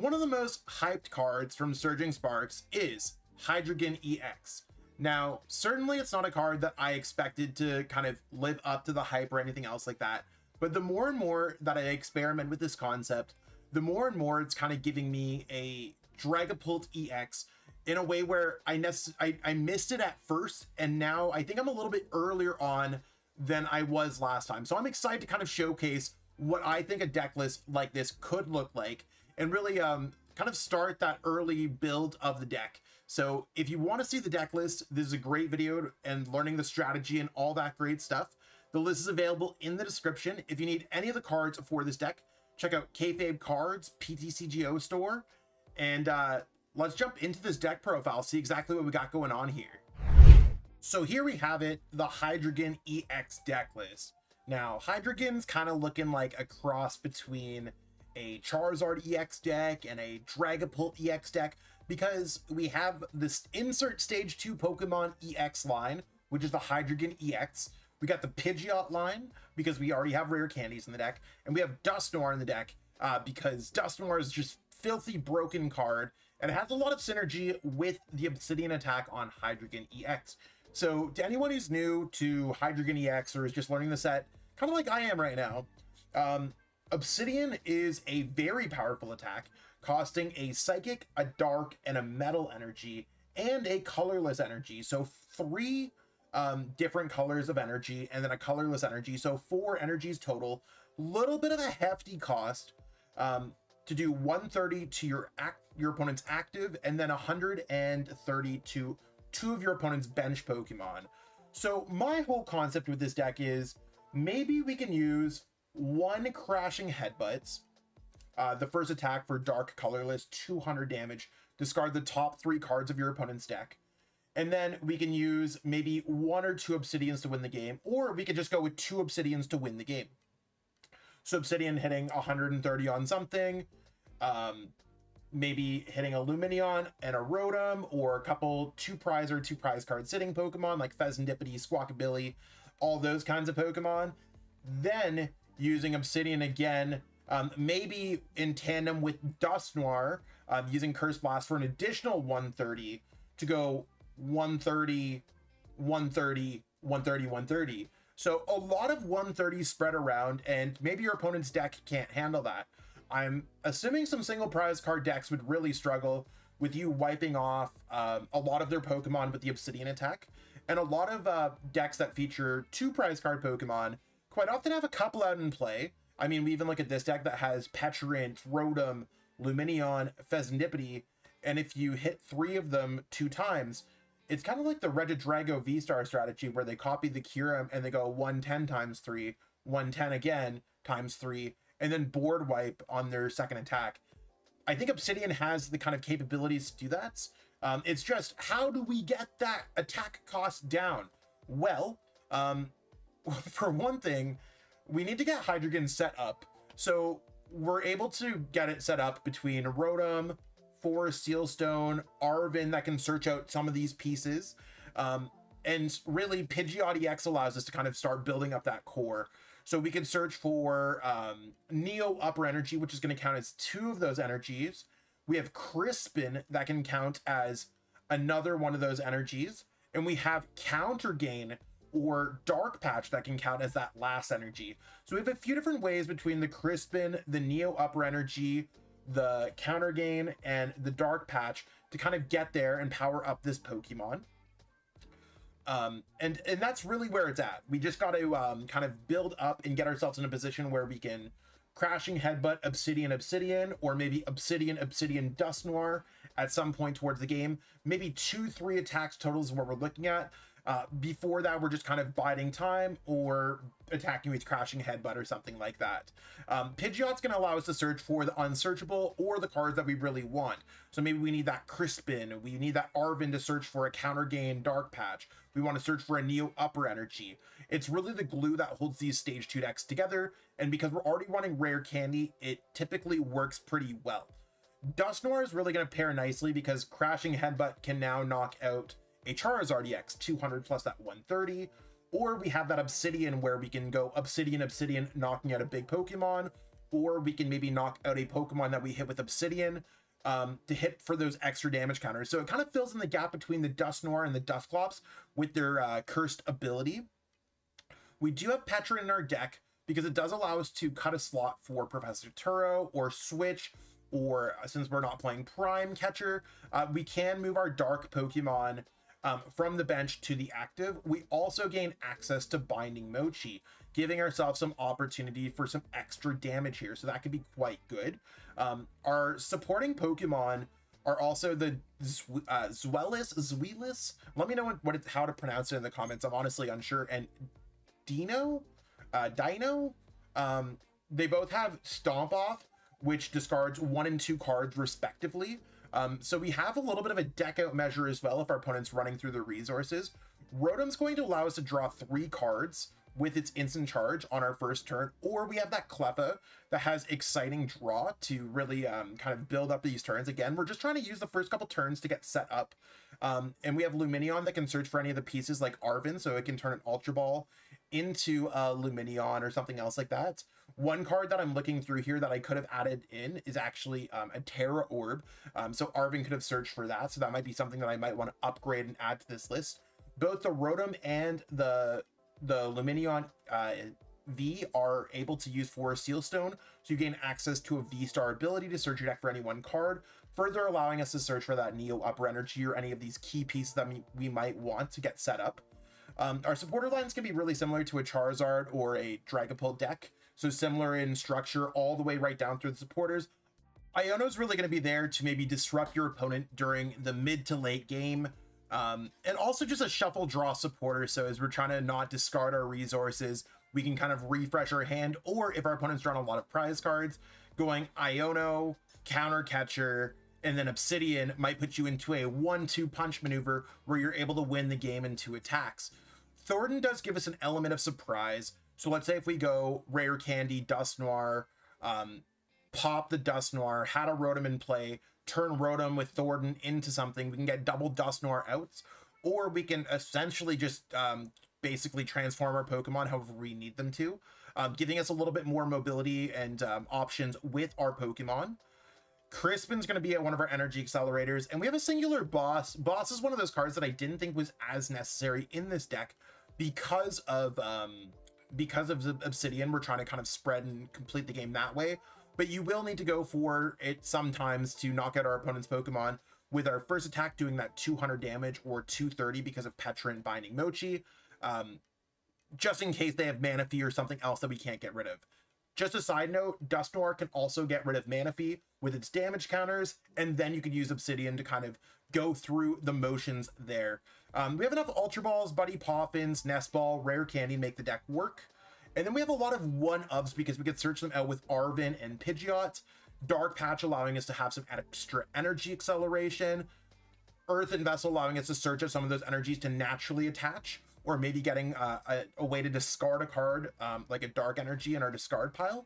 one of the most hyped cards from Surging Sparks is Hydreigon EX. Now, certainly it's not a card that I expected to kind of live up to the hype or anything else like that, but the more and more that I experiment with this concept, the more and more it's kind of giving me a Dragapult EX in a way where I missed it at first, and now I think I'm a little bit earlier on than I was last time. So I'm excited to kind of showcase what I think a deck list like this could look like, and really kind of start that early build of the deck. So if you want to see the deck list, this is a great video and learning the strategy and all that great stuff. The list is available in the description. If you need any of the cards for this deck, check out Kayfabe Cards PTCGO store, and let's jump into this deck profile, see exactly what we got going on here. So here we have it, the Hydreigon EX deck list. Now, Hydreigon's kind of looking like a cross between a Charizard EX deck and a Dragapult EX deck, because we have this insert stage 2 Pokemon EX line, which is the Hydreigon EX. We got the Pidgeot line because we already have rare candies in the deck, and we have Dusknoir in the deck because Dusknoir is just filthy broken card, and it has a lot of synergy with the Obsidian attack on Hydreigon EX. So to anyone who's new to Hydreigon EX or is just learning the set, kind of like I am right now, Obsidian is a very powerful attack, costing a Psychic, a Dark, and a Metal energy, and a colorless energy. So 3 different colors of energy, and then a colorless energy. So 4 energies total. Little bit of a hefty cost to do 130 to your opponent's active, and then 130 to 2 of your opponent's bench Pokemon. So my whole concept with this deck is maybe we can use 1 Crashing Headbutts, the first attack for Dark Colorless, 200 damage, discard the top 3 cards of your opponent's deck. And then we can use maybe 1 or 2 Obsidians to win the game, or we could just go with 2 Obsidians to win the game. So Obsidian hitting 130 on something, maybe hitting a Lumineon and a Rotom, or a couple 2 prize or 2 prize card sitting Pokemon like Fezandipity, Squawkabilly, all those kinds of Pokemon. Then using Obsidian again, maybe in tandem with Dusknoir, using Curse Blast for an additional 130 to go 130, 130, 130, 130. So a lot of 130 spread around, and maybe your opponent's deck can't handle that. I'm assuming some single prize card decks would really struggle with you wiping off a lot of their Pokemon with the Obsidian attack. And a lot of decks that feature 2 prize card Pokemon quite often have a couple out in play. I mean, we even look at this deck that has Petrant, Rotom, Lumineon, Fezandipity, and if you hit 3 of them 2 times, it's kind of like the Regidrago V-Star strategy where they copy the Kyurem and they go 110 times 3, 110 again times 3, and then board wipe on their second attack. I think Obsidian has the kind of capabilities to do that. It's just, how do we get that attack cost down? Well, for one thing, we need to get Hydreigon set up. So we're able to get it set up between Rotom, Forest Sealstone, Arven that can search out some of these pieces. And really Pidgeot EX allows us to kind of start building up that core. So we can search for Neo Upper Energy, which is going to count as 2 of those energies. We have Crispin that can count as another one of those energies. And we have Counter Gain or Dark Patch that can count as that last energy. So we have a few different ways between the Crispin, the Neo Upper Energy, the Counter Gain, and the Dark Patch to kind of get there and power up this Pokemon. And that's really where it's at. We just got to kind of build up and get ourselves in a position where we can Crashing Headbutt Obsidian, or maybe Obsidian Dusknoir at some point towards the game. Maybe 2-3 attacks totals is what we're looking at. Before that, we're just kind of biding time or attacking with Crashing Headbutt or something like that. Pidgeot's going to allow us to search for the unsearchable or the cards that we really want. So maybe we need that Crispin, we need that Arven to search for a Counter Gain Dark Patch. We want to search for a Neo Upper Energy. It's really the glue that holds these stage 2 decks together, and because we're already running rare candy, it typically works pretty well. Dusknoir is really going to pair nicely because Crashing Headbutt can now knock out a Charizard EX, 200 plus that 130, or we have that Obsidian where we can go Obsidian, knocking out a big Pokemon, or we can maybe knock out a Pokemon that we hit with Obsidian to hit for those extra damage counters. So it kind of fills in the gap between the Dusknoir and the Dusclops with their cursed ability. We do have Petra in our deck because it does allow us to cut a slot for Professor Turo or switch, or since we're not playing Prime Catcher, we can move our dark Pokemon from the bench to the active. We also gain access to Binding Mochi, giving ourselves some opportunity for some extra damage here. So that could be quite good. Our supporting Pokemon are also the Zweilous. Let me know how to pronounce it in the comments. I'm honestly unsure. And Dino. They both have Stomp Off, which discards 1 and 2 cards respectively. So we have a little bit of a deck out measure as well if our opponent's running through the resources. Rotom's going to allow us to draw 3 cards with its instant charge on our first turn, or we have that Cleffa that has exciting draw to really kind of build up these turns. Again, we're just trying to use the first couple turns to get set up. And we have Lumineon that can search for any of the pieces like Arven, so it can turn an Ultra Ball into a Lumineon or something else like that. One card that I'm looking through here that I could have added in is actually a Terra Orb. So Arven could have searched for that. So that might be something that I might want to upgrade and add to this list. Both the Rotom and the Lumineon V are able to use for Sealstone. So you gain access to a V-Star ability to search your deck for any one card, further allowing us to search for that Neo Upper Energy or any of these key pieces that we might want to get set up. Our supporter lines can be really similar to a Charizard or a Dragapult deck. So similar in structure all the way right down through the supporters. Iono's really going to be there to maybe disrupt your opponent during the mid to late game. And also just a shuffle draw supporter. So as we're trying to not discard our resources, we can kind of refresh our hand. Or if our opponent's drawn a lot of prize cards, going Iono, Counter Catcher, and then Obsidian might put you into a 1-2 punch maneuver where you're able to win the game in 2 attacks. Thornton does give us an element of surprise. So let's say if we go Rare Candy, Dusknoir, pop the Dusknoir, had a Rotom in play, turn Rotom with Thornton into something, we can get double Dusknoir outs, or we can essentially just basically transform our Pokemon however we need them to, giving us a little bit more mobility and options with our Pokemon. Crispin's going to be at one of our energy accelerators, and we have a singular Boss. Boss is one of those cards that I didn't think was as necessary in this deck because of the Obsidian. We're trying to kind of spread and complete the game that way, but you will need to go for it sometimes to knock out our opponent's Pokemon with our first attack doing that 200 damage or 230 because of Petra and Binding Mochi, just in case they have Manaphy or something else that we can't get rid of. Just a side note, Dusknoir can also get rid of Manaphy with its damage counters, and then you could use Obsidian to kind of go through the motions there. We have enough Ultra Balls, Buddy Poffins, Nest Ball, Rare Candy to make the deck work. And then we have a lot of 1-ups because we could search them out with Arven and Pidgeot. Dark Patch allowing us to have some extra energy acceleration. Earthen Vessel allowing us to search out some of those energies to naturally attach, or maybe getting a way to discard a card like a Dark Energy in our discard pile.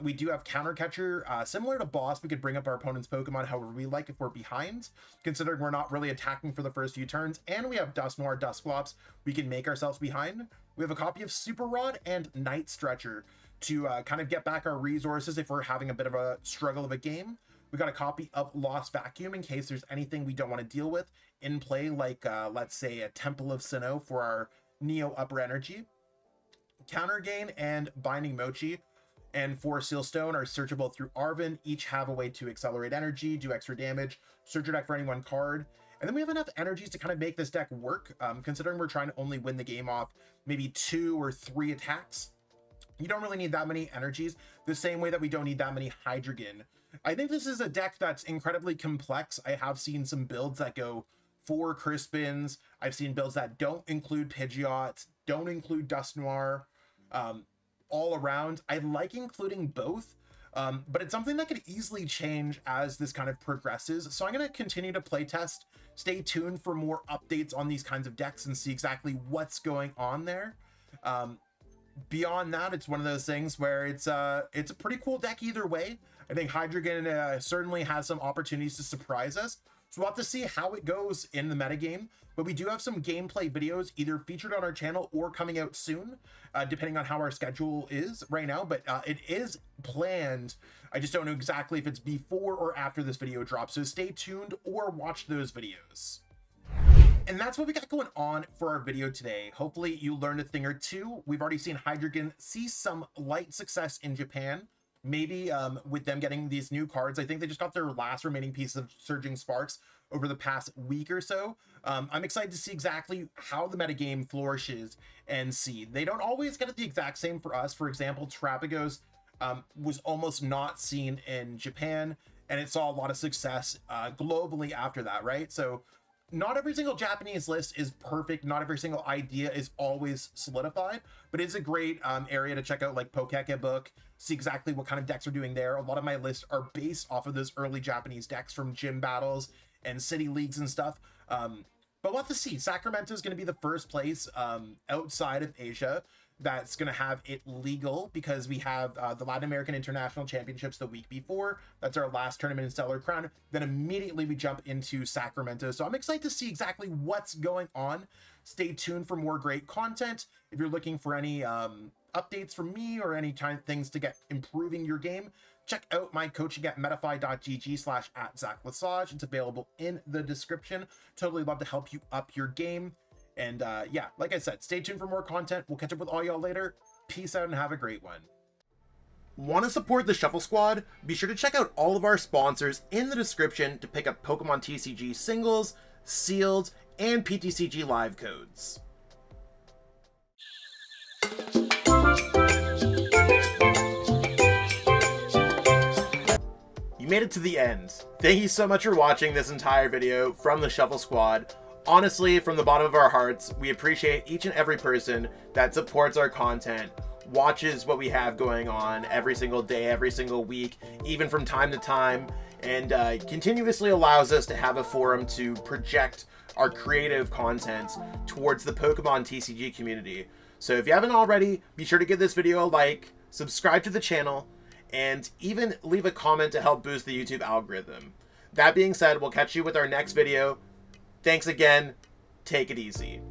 We do have Counter Catcher. Similar to Boss, we could bring up our opponent's Pokemon however we like if we're behind, considering we're not really attacking for the first few turns. And we have Dusknoir, Dusclops. We can make ourselves behind. We have a copy of Super Rod and Night Stretcher to kind of get back our resources if we're having a bit of a struggle of a game. We got a copy of Lost Vacuum in case there's anything we don't want to deal with in play, like let's say a Temple of Sinnoh for our Neo Upper Energy. Counter Gain and Binding Mochi and for Sealstone are searchable through Arven. Each have a way to accelerate energy, do extra damage, search your deck for any one card. And then we have enough energies to kind of make this deck work, considering we're trying to only win the game off maybe 2 or 3 attacks. You don't really need that many energies, the same way that we don't need that many Hydreigon. I think this is a deck that's incredibly complex. I have seen some builds that go 4 Crispins. I've seen builds that don't include Pidgeot, don't include Dusknoir. All around, I like including both, but it's something that could easily change as this kind of progresses. So I'm going to continue to play test. Stay tuned for more updates on these kinds of decks and see exactly what's going on there. Beyond that, it's one of those things where it's a pretty cool deck either way. I think Hydreigon certainly has some opportunities to surprise us, So we'll have to see how it goes in the metagame, but we do have some gameplay videos either featured on our channel or coming out soon, depending on how our schedule is right now, but it is planned. I just don't know exactly if it's before or after this video drops, so stay tuned or watch those videos. And that's what we got going on for our video today. Hopefully you learned a thing or two. We've already seen Hydreigon see some light success in Japan. Maybe with them getting these new cards. I think they just got their last remaining piece of Surging Sparks over the past week or so. I'm excited to see exactly how the metagame flourishes and see. They don't always get it the exact same for us. For example, Terapagos was almost not seen in Japan, and it saw a lot of success globally after that, right? So not every single Japanese list is perfect. Not every single idea is always solidified, but it's a great area to check out, like Pokekebook, see exactly what kind of decks are doing there. A lot of my lists are based off of those early Japanese decks from gym battles and city leagues and stuff. But we'll have to see. Sacramento is going to be the first place outside of Asia that's going to have it legal, because we have the Latin American International Championships the week before. That's our last tournament in Stellar Crown. Then immediately we jump into Sacramento. So I'm excited to see exactly what's going on. Stay tuned for more great content. If you're looking for any updates from me or any kind of things to get improving your game, check out my coaching at metafy.gg/@ZachLesage. It's available in the description. Totally love to help you up your game. And yeah, like I said, stay tuned for more content. We'll catch up with all y'all later. Peace out and have a great one. Want to support the Shuffle Squad? Be sure to check out all of our sponsors in the description to pick up Pokemon TCG singles, sealed, and PTCG live codes. You made it to the end. Thank you so much for watching this entire video from the Shuffle Squad. Honestly, from the bottom of our hearts, we appreciate each and every person that supports our content, watches what we have going on every single day, every single week, even from time to time, and continuously allows us to have a forum to project our creative content towards the Pokemon TCG community. So if you haven't already, be sure to give this video a like, subscribe to the channel, and even leave a comment to help boost the YouTube algorithm. That being said, we'll catch you with our next video. Thanks again. Take it easy.